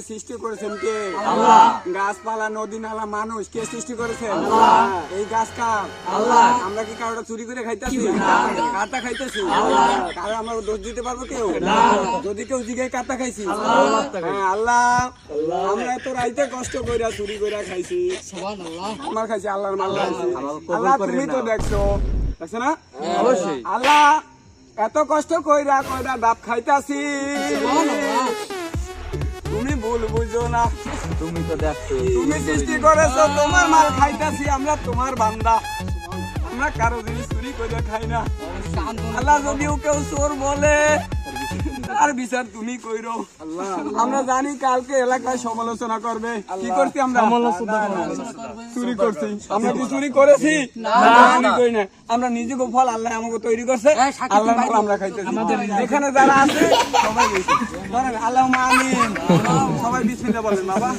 সৃষ্টি করেছেন কে? আল্লাহ। গাছপালা, নদী, নালা, মানুষ কে সৃষ্টি করেছেন? আল্লাহ। এই গাছ কার? আল্লাহ। আমরা কি কারোটা চুরি করে খাইতেছি? না। কাটা খাইতেছি? আল্লাহ। কারো আমরা দোষ দিতে পারবো কেউ? না। যদি কেউ জিগায় কাটা খাইছি? আল্লাহ। হ্যাঁ, আল্লাহ। আমরা তো রাইতে কষ্ট কইরা চুরি কইরা খাইছি, আমার খাইছি, আল্লাহর মাল খাইছি। আল্লাহ তুমি তো দেখছো না? অবশ্যই। আল্লাহ এত কষ্ট কইরা কইরা ডাব খাইতাছি, তুমি ভুল বুঝো না। তুমি তো দেখছো তুমি সৃষ্টি করেছো, তোমার মাল খাইতাছি, আমরা তোমার বান্দা, আমরা কারো জিনিস চুরি করে খাই না। আল্লাহ যদিও কেউ চোর বলে, আর বিচার তুমি কইরো। আমরা জানি কালকে এলাকায় সমালোচনা করবে, কি করছি আমরা? চুরি করছি। আমরা কি চুরি করেছি? চুরি করি না। আমরা নিজেকে ফল আল্লাহ আমাকে তৈরি করছে, আল্লাহর ফল আমরা খাইতেছি। এখানে যারা আছে সবাই গেছে, ধরেন আল্লাহ আমিন, সবাই বিসমিল্লাহ বলেন বাবা।